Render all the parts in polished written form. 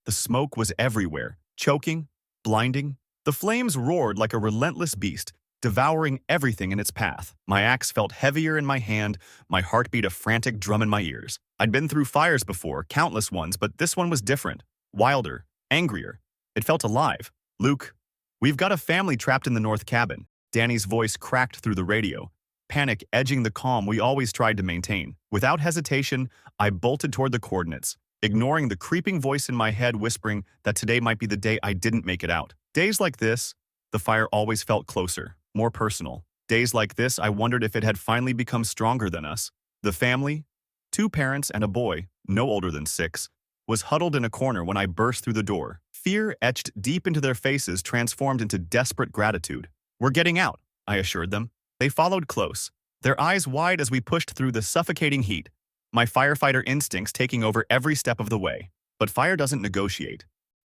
The smoke was everywhere, choking, blinding. The flames roared like a relentless beast, devouring everything in its path. My axe felt heavier in my hand, my heart beat a frantic drum in my ears. I'd been through fires before, countless ones, but this one was different, wilder, angrier. It felt alive. Luke, we've got a family trapped in the north cabin. Danny's voice cracked through the radio, panic edging the calm we always tried to maintain. Without hesitation, I bolted toward the coordinates, ignoring the creeping voice in my head whispering that today might be the day I didn't make it out. Days like this, the fire always felt closer, more personal. Days like this, I wondered if it had finally become stronger than us. The family, 2 parents and a boy, no older than 6, was huddled in a corner when I burst through the door. Fear etched deep into their faces transformed into desperate gratitude. "We're getting out," I assured them. They followed close, their eyes wide as we pushed through the suffocating heat, my firefighter instincts taking over every step of the way. But fire doesn't negotiate.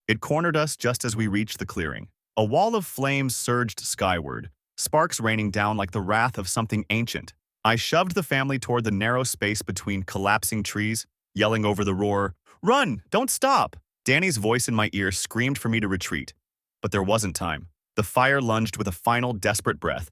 It cornered us just as we reached the clearing. A wall of flames surged skyward, sparks raining down like the wrath of something ancient. I shoved the family toward the narrow space between collapsing trees, yelling over the roar, "Run! Don't stop!" Danny's voice in my ear screamed for me to retreat. But there wasn't time. The fire lunged with a final desperate breath,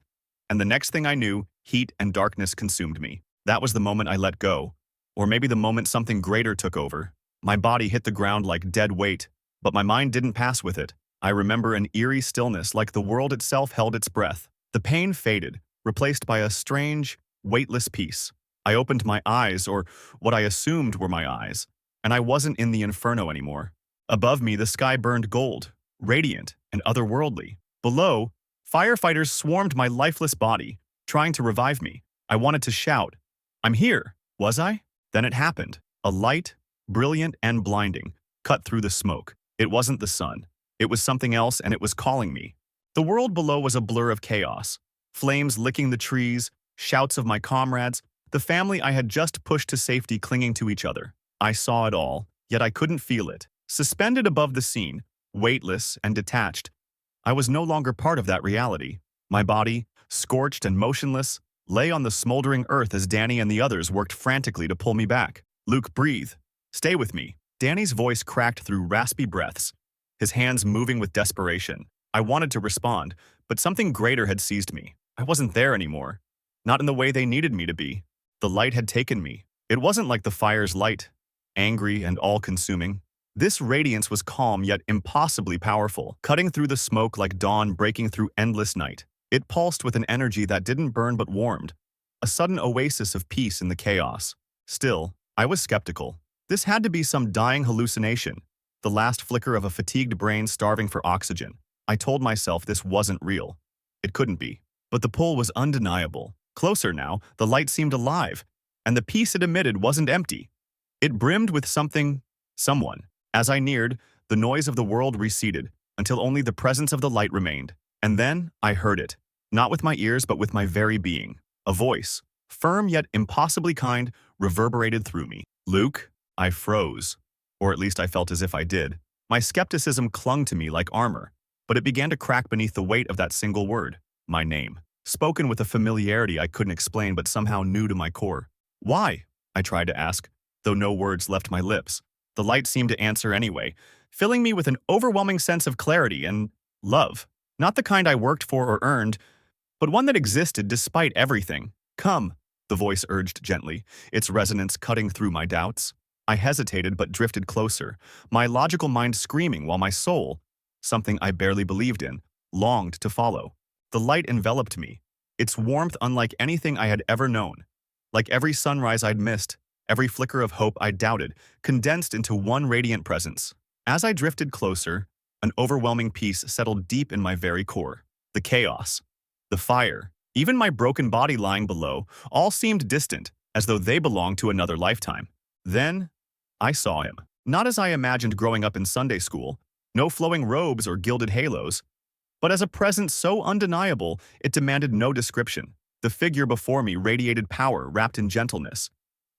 and the next thing I knew, heat and darkness consumed me. That was the moment I let go. Or maybe the moment something greater took over. My body hit the ground like dead weight, but my mind didn't pass with it. I remember an eerie stillness like the world itself held its breath. The pain faded, replaced by a strange, weightless peace. I opened my eyes, or what I assumed were my eyes, and I wasn't in the inferno anymore. Above me, the sky burned gold, radiant and otherworldly. Below, firefighters swarmed my lifeless body, trying to revive me. I wanted to shout, "I'm here!" Was I? Then it happened. A light, brilliant and blinding, cut through the smoke. It wasn't the sun. It was something else, and it was calling me. The world below was a blur of chaos. Flames licking the trees, shouts of my comrades, the family I had just pushed to safety clinging to each other. I saw it all, yet I couldn't feel it. Suspended above the scene, weightless and detached, I was no longer part of that reality. My body, scorched and motionless, lay on the smoldering earth as Danny and the others worked frantically to pull me back. "Luke, breathe. Stay with me." Danny's voice cracked through raspy breaths, his hands moving with desperation. I wanted to respond, but something greater had seized me. I wasn't there anymore. Not in the way they needed me to be. The light had taken me. It wasn't like the fire's light, angry and all-consuming. This radiance was calm yet impossibly powerful, cutting through the smoke like dawn breaking through endless night. It pulsed with an energy that didn't burn but warmed, a sudden oasis of peace in the chaos. Still, I was skeptical. This had to be some dying hallucination, the last flicker of a fatigued brain starving for oxygen. I told myself this wasn't real. It couldn't be. But the pull was undeniable. Closer now, the light seemed alive, and the peace it emitted wasn't empty. It brimmed with someone. As I neared, the noise of the world receded, until only the presence of the light remained. And then I heard it, not with my ears but with my very being. A voice, firm yet impossibly kind, reverberated through me. "Luke?" I froze, or at least I felt as if I did. My skepticism clung to me like armor, but it began to crack beneath the weight of that single word, my name, spoken with a familiarity I couldn't explain but somehow new to my core. "Why?" I tried to ask, though no words left my lips. The light seemed to answer anyway, filling me with an overwhelming sense of clarity and love. Not the kind I worked for or earned, but one that existed despite everything. "Come," the voice urged gently, its resonance cutting through my doubts. I hesitated but drifted closer, my logical mind screaming while my soul, something I barely believed in, longed to follow. The light enveloped me, its warmth unlike anything I had ever known. Like every sunrise I'd missed, every flicker of hope I doubted, condensed into one radiant presence. As I drifted closer, an overwhelming peace settled deep in my very core. The chaos, the fire, even my broken body lying below, all seemed distant, as though they belonged to another lifetime. Then, I saw him. Not as I imagined growing up in Sunday school, no flowing robes or gilded halos, but as a presence so undeniable it demanded no description. The figure before me radiated power wrapped in gentleness,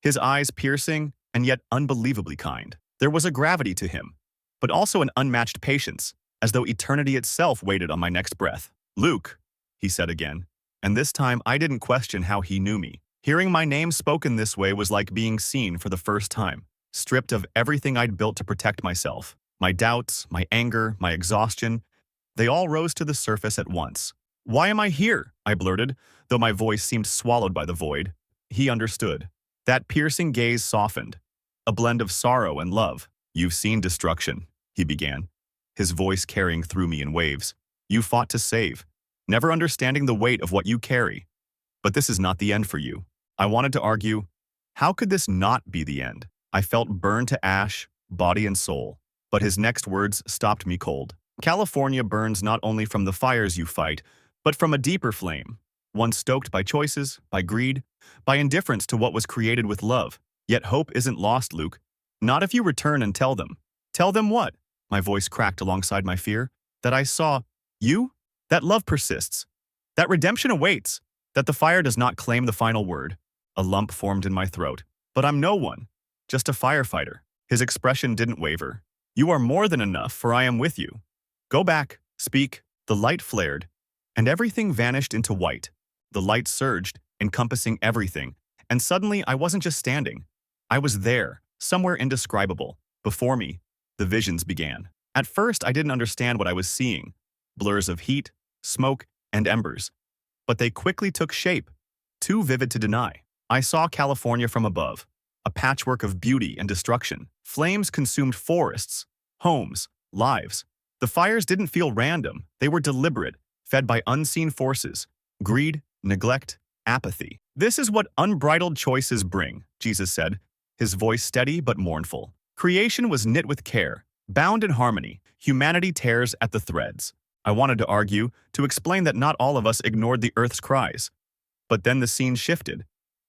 his eyes piercing and yet unbelievably kind. There was a gravity to him, but also an unmatched patience, as though eternity itself waited on my next breath. "Luke," he said again, and this time I didn't question how he knew me. Hearing my name spoken this way was like being seen for the first time, stripped of everything I'd built to protect myself. My doubts, my anger, my exhaustion, they all rose to the surface at once. "Why am I here?" I blurted, though my voice seemed swallowed by the void. He understood. That piercing gaze softened, a blend of sorrow and love. "You've seen destruction," he began, his voice carrying through me in waves. "You fought to save, never understanding the weight of what you carry. But this is not the end for you." I wanted to argue, how could this not be the end? I felt burned to ash, body and soul. But his next words stopped me cold. "California burns not only from the fires you fight, but from a deeper flame, one stoked by choices, by greed, by indifference to what was created with love. Yet hope isn't lost, Luke. Not if you return and tell them." "Tell them what?" My voice cracked alongside my fear. "That I saw you? That love persists. That redemption awaits. That the fire does not claim the final word." A lump formed in my throat. "But I'm no one. Just a firefighter." His expression didn't waver. "You are more than enough, for I am with you. Go back, speak." The light flared, and everything vanished into white. The light surged, encompassing everything, and suddenly I wasn't just standing. I was there, somewhere indescribable. Before me, the visions began. At first, I didn't understand what I was seeing. Blurs of heat, smoke, and embers. But they quickly took shape, too vivid to deny. I saw California from above, a patchwork of beauty and destruction. Flames consumed forests, homes, lives. The fires didn't feel random. They were deliberate, fed by unseen forces, greed, neglect, apathy. "This is what unbridled choices bring," Jesus said, his voice steady but mournful. "Creation was knit with care, bound in harmony. Humanity tears at the threads." I wanted to argue, to explain that not all of us ignored the earth's cries. But then the scene shifted,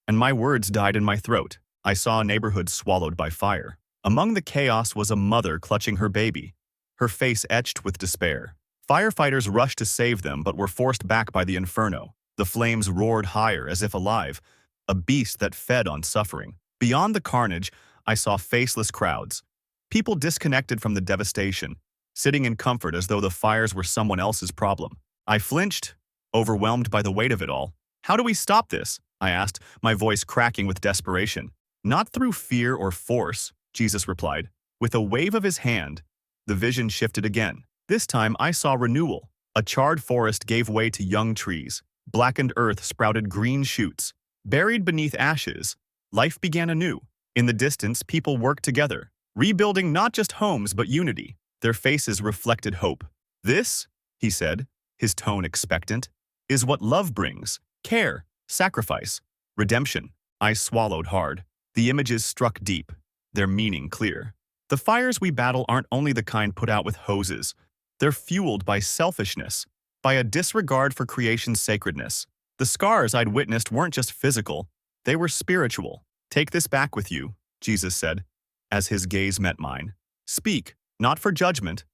and my words died in my throat. I saw a neighborhood swallowed by fire. Among the chaos was a mother clutching her baby, her face etched with despair. Firefighters rushed to save them but were forced back by the inferno. The flames roared higher as if alive, a beast that fed on suffering. Beyond the carnage, I saw faceless crowds, people disconnected from the devastation, sitting in comfort as though the fires were someone else's problem. I flinched, overwhelmed by the weight of it all. "How do we stop this?" I asked, my voice cracking with desperation. "Not through fear or force," Jesus replied. With a wave of his hand, the vision shifted again. This time I saw renewal. A charred forest gave way to young trees. Blackened earth sprouted green shoots. Buried beneath ashes, life began anew. In the distance, people worked together, rebuilding not just homes but unity. Their faces reflected hope. "This," he said, his tone expectant, "is what love brings. Care, sacrifice, redemption." I swallowed hard. The images struck deep, their meaning clear. The fires we battle aren't only the kind put out with hoses. They're fueled by selfishness, by a disregard for creation's sacredness. The scars I'd witnessed weren't just physical, they were spiritual. "Take this back with you," Jesus said, as his gaze met mine. "Speak, not for judgment,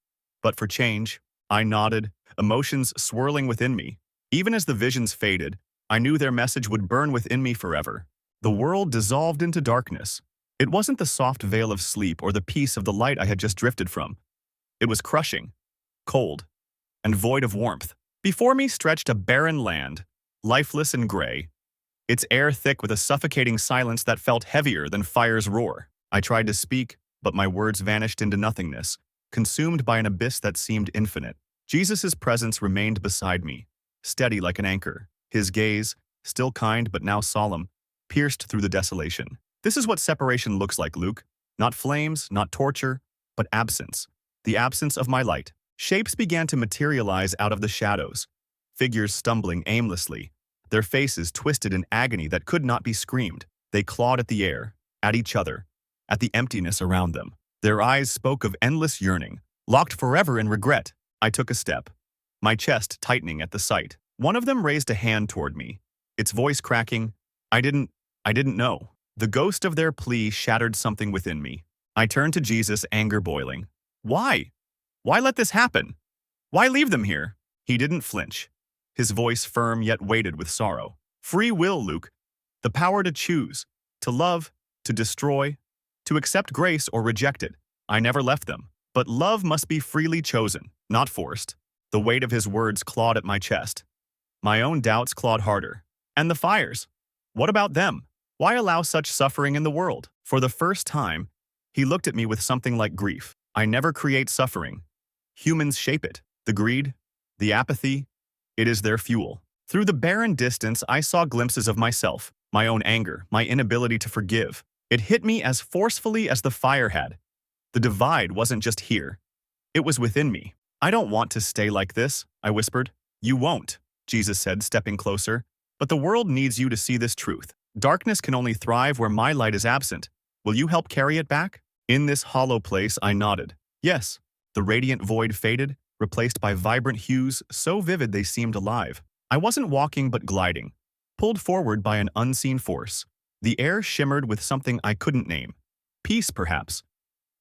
but for change." I nodded, emotions swirling within me. Even as the visions faded, I knew their message would burn within me forever. The world dissolved into darkness. It wasn't the soft veil of sleep or the peace of the light I had just drifted from. It was crushing, cold, and void of warmth. Before me stretched a barren land, lifeless and gray, its air thick with a suffocating silence that felt heavier than fire's roar. I tried to speak, but my words vanished into nothingness, consumed by an abyss that seemed infinite. Jesus' presence remained beside me, steady like an anchor. His gaze, still kind but now solemn, pierced through the desolation. "This is what separation looks like, Luke. Not flames, not torture, but absence. The absence of my light." Shapes began to materialize out of the shadows, figures stumbling aimlessly, their faces twisted in agony that could not be screamed. They clawed at the air, at each other, at the emptiness around them. Their eyes spoke of endless yearning, locked forever in regret. I took a step, my chest tightening at the sight. One of them raised a hand toward me, its voice cracking. I didn't know. The ghost of their plea shattered something within me. I turned to Jesus, anger boiling. "Why? Why let this happen? Why leave them here?" He didn't flinch, his voice firm yet weighted with sorrow. "Free will, Luke. The power to choose, to love, to destroy, to accept grace or reject it. I never left them. But love must be freely chosen, not forced." The weight of his words clawed at my chest. My own doubts clawed harder. And the fires? What about them? Why allow such suffering in the world? For the first time, he looked at me with something like grief. I never create suffering. Humans shape it. The greed, the apathy, it is their fuel. Through the barren distance, I saw glimpses of myself, my own anger, my inability to forgive. It hit me as forcefully as the fire had. The divide wasn't just here. It was within me. I don't want to stay like this, I whispered. You won't, Jesus said, stepping closer. But the world needs you to see this truth. Darkness can only thrive where my light is absent. Will you help carry it back? In this hollow place, I nodded. Yes. The radiant void faded, replaced by vibrant hues so vivid they seemed alive. I wasn't walking but gliding, pulled forward by an unseen force. The air shimmered with something I couldn't name. Peace, perhaps.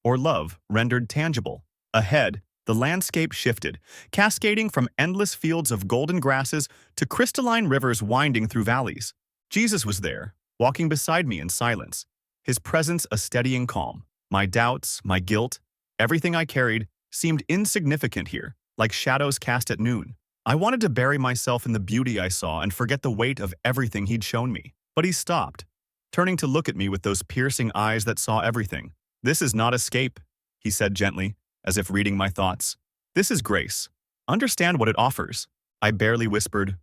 Or love, rendered tangible. Ahead, the landscape shifted, cascading from endless fields of golden grasses to crystalline rivers winding through valleys. Jesus was there, walking beside me in silence, his presence a steadying calm. My doubts, my guilt, everything I carried seemed insignificant here, like shadows cast at noon. I wanted to bury myself in the beauty I saw and forget the weight of everything he'd shown me. But he stopped, turning to look at me with those piercing eyes that saw everything. This is not escape, he said gently, as if reading my thoughts. This is grace. Understand what it offers. I barely whispered,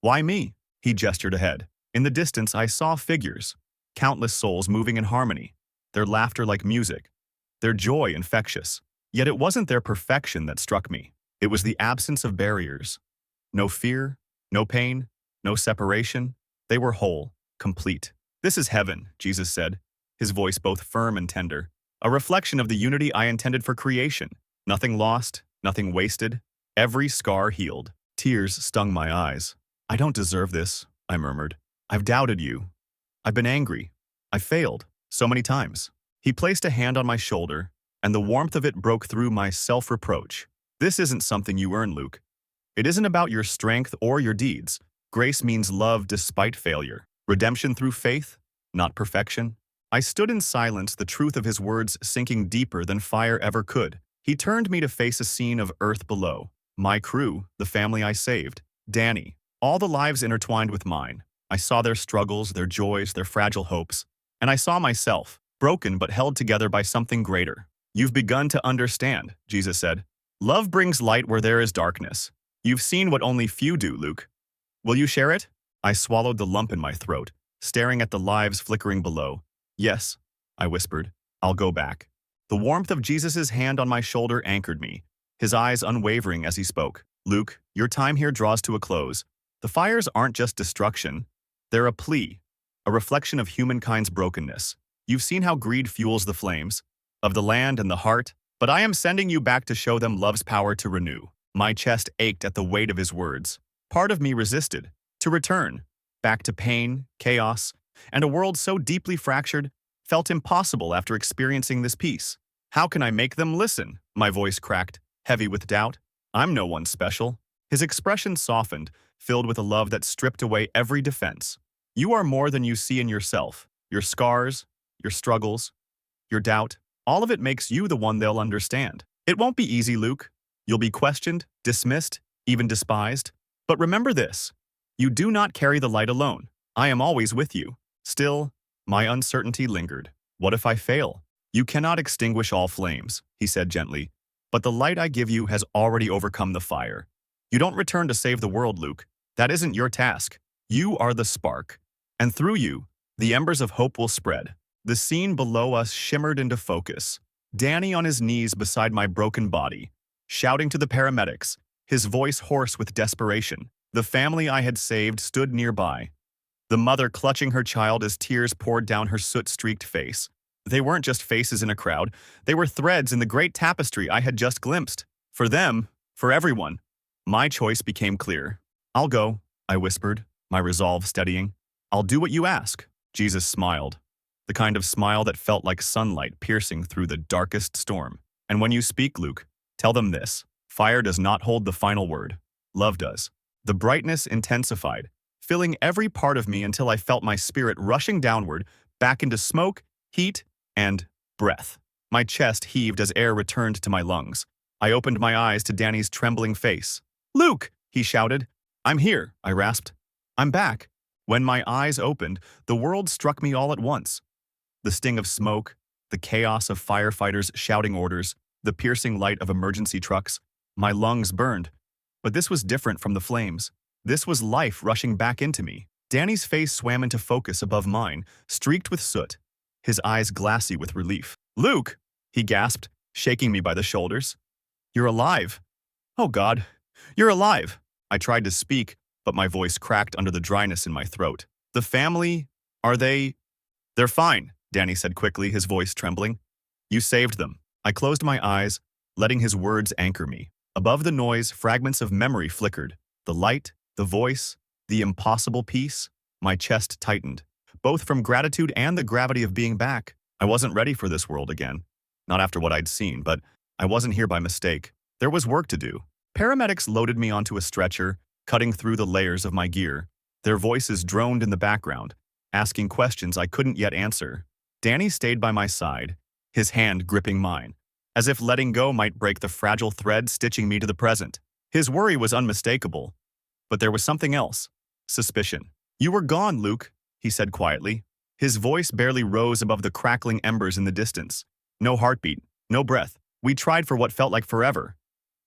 Why me? He gestured ahead. In the distance, I saw figures, countless souls moving in harmony, their laughter like music, their joy infectious. Yet it wasn't their perfection that struck me. It was the absence of barriers. No fear, no pain, no separation. They were whole, complete. This is heaven, Jesus said, his voice both firm and tender. A reflection of the unity I intended for creation. Nothing lost, nothing wasted, every scar healed. Tears stung my eyes. I don't deserve this, I murmured. I've doubted you. I've been angry. I failed, so many times. He placed a hand on my shoulder, and the warmth of it broke through my self-reproach. This isn't something you earn, Luke. It isn't about your strength or your deeds. Grace means love despite failure. Redemption through faith, not perfection. I stood in silence, the truth of his words sinking deeper than fire ever could. He turned me to face a scene of earth below. My crew, the family I saved, Danny, all the lives intertwined with mine. I saw their struggles, their joys, their fragile hopes. And I saw myself, broken but held together by something greater. You've begun to understand, Jesus said. Love brings light where there is darkness. You've seen what only few do, Luke. Will you share it? I swallowed the lump in my throat, staring at the lives flickering below. Yes, I whispered. I'll go back. The warmth of Jesus' hand on my shoulder anchored me, his eyes unwavering as he spoke. Luke, your time here draws to a close. The fires aren't just destruction. They're a plea, a reflection of humankind's brokenness. You've seen how greed fuels the flames, of the land and the heart, but I am sending you back to show them love's power to renew. My chest ached at the weight of his words. Part of me resisted, to return, back to pain, chaos, and a world so deeply fractured felt impossible after experiencing this peace. How can I make them listen? My voice cracked, heavy with doubt. I'm no one special. His expression softened, filled with a love that stripped away every defense. You are more than you see in yourself. Your scars, your struggles, your doubt, all of it makes you the one they'll understand. It won't be easy, Luke. You'll be questioned, dismissed, even despised. But remember this, you do not carry the light alone. I am always with you. Still, my uncertainty lingered. What if I fail? You cannot extinguish all flames, he said gently, but the light I give you has already overcome the fire. You don't return to save the world, Luke. That isn't your task. You are the spark. And through you, the embers of hope will spread. The scene below us shimmered into focus. Danny on his knees beside my broken body, shouting to the paramedics, his voice hoarse with desperation. The family I had saved stood nearby, the mother clutching her child as tears poured down her soot-streaked face. They weren't just faces in a crowd, they were threads in the great tapestry I had just glimpsed. For them, for everyone, my choice became clear. I'll go, I whispered, my resolve steadying. I'll do what you ask. Jesus smiled, the kind of smile that felt like sunlight piercing through the darkest storm. And when you speak, Luke, tell them this. Fire does not hold the final word. Love does. The brightness intensified, filling every part of me until I felt my spirit rushing downward, back into smoke, heat, and breath. My chest heaved as air returned to my lungs. I opened my eyes to Danny's trembling face. Luke, he shouted. I'm here, I rasped. I'm back. When my eyes opened, the world struck me all at once. The sting of smoke, the chaos of firefighters shouting orders, the piercing light of emergency trucks. My lungs burned. But this was different from the flames. This was life rushing back into me. Danny's face swam into focus above mine, streaked with soot, his eyes glassy with relief. "Luke!" he gasped, shaking me by the shoulders. "You're alive. Oh God, you're alive." I tried to speak, but my voice cracked under the dryness in my throat. "The family, are they—" "They're fine," Danny said quickly, his voice trembling. "You saved them." I closed my eyes, letting his words anchor me. Above the noise, fragments of memory flickered. The light, the voice, the impossible peace. My chest tightened, both from gratitude and the gravity of being back. I wasn't ready for this world again. Not after what I'd seen, but I wasn't here by mistake. There was work to do. Paramedics loaded me onto a stretcher, cutting through the layers of my gear. Their voices droned in the background, asking questions I couldn't yet answer. Danny stayed by my side, his hand gripping mine, as if letting go might break the fragile thread stitching me to the present. His worry was unmistakable, but there was something else. Suspicion. "You were gone, Luke," he said quietly. His voice barely rose above the crackling embers in the distance. No heartbeat, no breath. We tried for what felt like forever.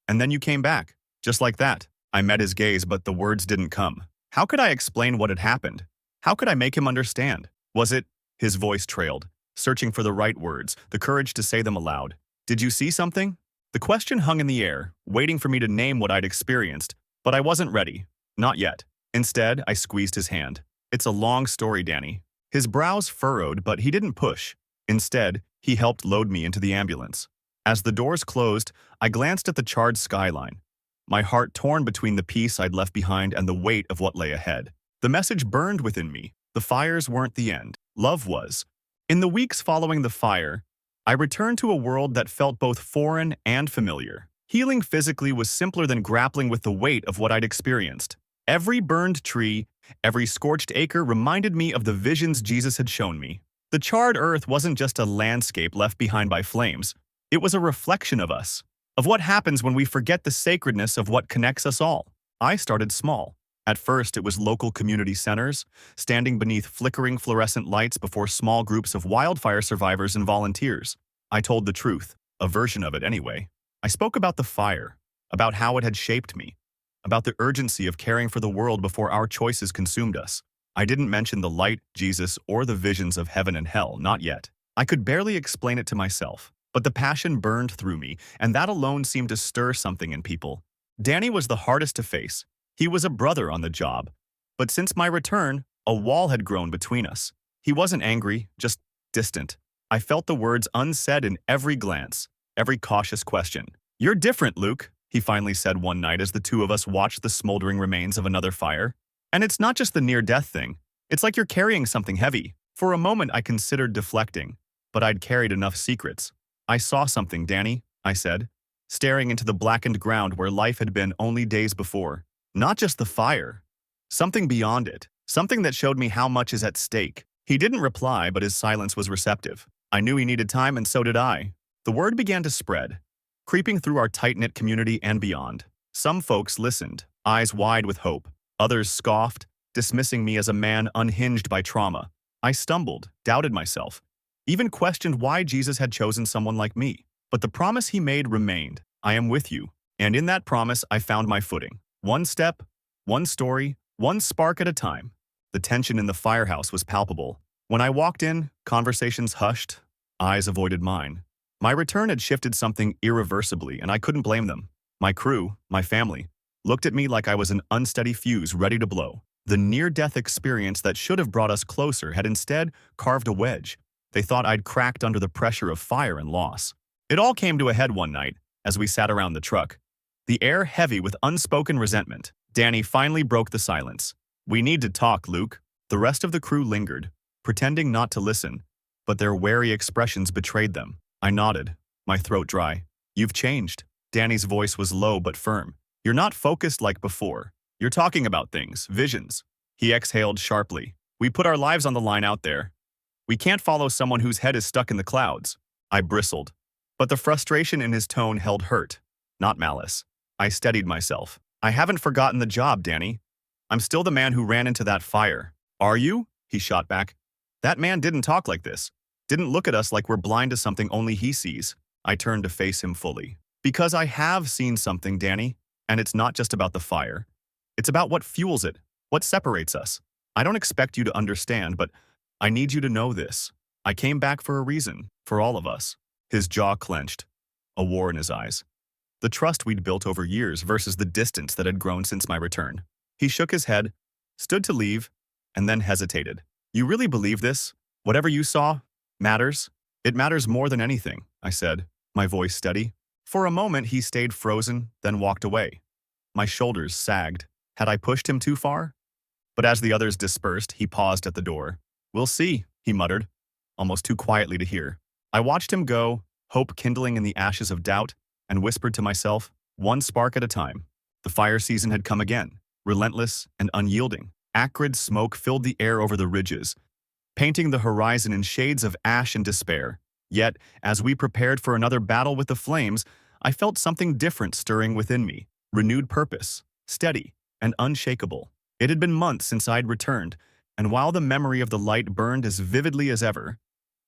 And then you came back, just like that. I met his gaze, but the words didn't come. How could I explain what had happened? How could I make him understand? Was it— His voice trailed, searching for the right words, the courage to say them aloud. "Did you see something?" The question hung in the air, waiting for me to name what I'd experienced, but I wasn't ready. Not yet. Instead, I squeezed his hand. "It's a long story, Danny." His brows furrowed, but he didn't push. Instead, he helped load me into the ambulance. As the doors closed, I glanced at the charred skyline, my heart torn between the peace I'd left behind and the weight of what lay ahead. The message burned within me. The fires weren't the end. Love was. In the weeks following the fire, I returned to a world that felt both foreign and familiar. Healing physically was simpler than grappling with the weight of what I'd experienced. Every burned tree, every scorched acre reminded me of the visions Jesus had shown me. The charred earth wasn't just a landscape left behind by flames. It was a reflection of us, of what happens when we forget the sacredness of what connects us all. I started small. At first, it was local community centers, standing beneath flickering fluorescent lights before small groups of wildfire survivors and volunteers. I told the truth, a version of it anyway. I spoke about the fire, about how it had shaped me, about the urgency of caring for the world before our choices consumed us. I didn't mention the light, Jesus, or the visions of heaven and hell, not yet. I could barely explain it to myself, but the passion burned through me, and that alone seemed to stir something in people. Danny was the hardest to face. He was a brother on the job. But since my return, a wall had grown between us. He wasn't angry, just distant. I felt the words unsaid in every glance, every cautious question. "You're different, Luke," he finally said one night as the two of us watched the smoldering remains of another fire. "And it's not just the near-death thing. It's like you're carrying something heavy." For a moment, I considered deflecting, but I'd carried enough secrets. "I saw something, Danny," I said, staring into the blackened ground where life had been only days before. Not just the fire. Something beyond it. Something that showed me how much is at stake. He didn't reply, but his silence was receptive. I knew he needed time, and so did I. The word began to spread, creeping through our tight-knit community and beyond. Some folks listened, eyes wide with hope. Others scoffed, dismissing me as a man unhinged by trauma. I stumbled, doubted myself, even questioned why Jesus had chosen someone like me. But the promise he made remained. "I am with you." And in that promise, I found my footing. One step, one story, one spark at a time. The tension in the firehouse was palpable. When I walked in, conversations hushed, eyes avoided mine. My return had shifted something irreversibly, and I couldn't blame them. My crew, my family, looked at me like I was an unsteady fuse ready to blow. The near-death experience that should have brought us closer had instead carved a wedge. They thought I'd cracked under the pressure of fire and loss. It all came to a head one night as we sat around the truck, the air heavy with unspoken resentment. Danny finally broke the silence. "We need to talk, Luke." The rest of the crew lingered, pretending not to listen, but their wary expressions betrayed them. I nodded, my throat dry. "You've changed." Danny's voice was low but firm. "You're not focused like before. You're talking about things, visions." He exhaled sharply. "We put our lives on the line out there. We can't follow someone whose head is stuck in the clouds." I bristled, but the frustration in his tone held hurt, not malice. I steadied myself. "I haven't forgotten the job, Danny. I'm still the man who ran into that fire." "Are you?" he shot back. "That man didn't talk like this. Didn't look at us like we're blind to something only he sees." I turned to face him fully. Because I have seen something, Danny, and it's not just about the fire. It's about what fuels it, what separates us. I don't expect you to understand, but I need you to know this. I came back for a reason, for all of us. His jaw clenched, a war in his eyes. The trust we'd built over years versus the distance that had grown since my return. He shook his head, stood to leave, and then hesitated. You really believe this? Whatever you saw matters? It matters more than anything, I said, my voice steady. For a moment, he stayed frozen, then walked away. My shoulders sagged. Had I pushed him too far? But as the others dispersed, he paused at the door. We'll see, he muttered, almost too quietly to hear. I watched him go, hope kindling in the ashes of doubt, and whispered to myself, one spark at a time. The fire season had come again, relentless and unyielding. Acrid smoke filled the air over the ridges, painting the horizon in shades of ash and despair. Yet, as we prepared for another battle with the flames, I felt something different stirring within me, renewed purpose, steady and unshakable. It had been months since I'd returned, and while the memory of the light burned as vividly as ever,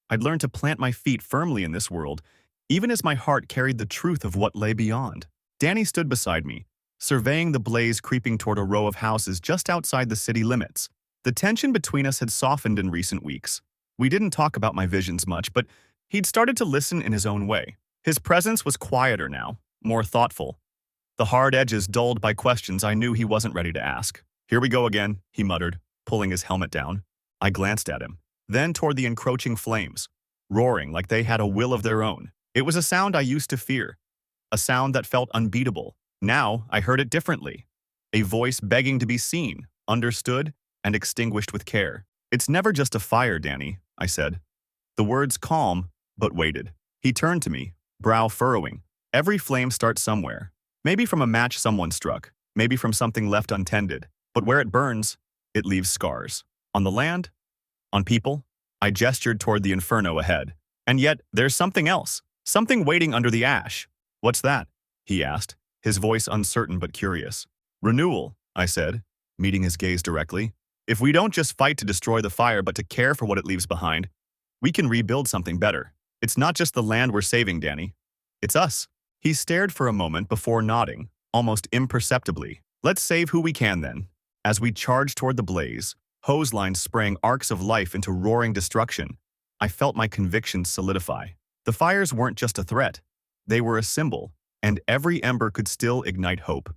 I'd learned to plant my feet firmly in this world, even as my heart carried the truth of what lay beyond. Danny stood beside me, surveying the blaze creeping toward a row of houses just outside the city limits. The tension between us had softened in recent weeks. We didn't talk about my visions much, but he'd started to listen in his own way. His presence was quieter now, more thoughtful. The hard edges dulled by questions I knew he wasn't ready to ask. Here we go again, he muttered, pulling his helmet down. I glanced at him, then toward the encroaching flames, roaring like they had a will of their own. It was a sound I used to fear, a sound that felt unbeatable. Now I heard it differently, a voice begging to be seen, understood, and extinguished with care. It's never just a fire, Danny, I said. The words calm, but weighted. He turned to me, brow furrowing. Every flame starts somewhere. Maybe from a match someone struck, maybe from something left untended. But where it burns, it leaves scars. On the land? On people? I gestured toward the inferno ahead. And yet, there's something else. Something waiting under the ash. What's that? He asked, his voice uncertain but curious. Renewal, I said, meeting his gaze directly. If we don't just fight to destroy the fire but to care for what it leaves behind, we can rebuild something better. It's not just the land we're saving, Danny. It's us. He stared for a moment before nodding, almost imperceptibly. Let's save who we can then. As we charged toward the blaze, hose lines spraying arcs of life into roaring destruction, I felt my convictions solidify. The fires weren't just a threat. They were a symbol, and every ember could still ignite hope.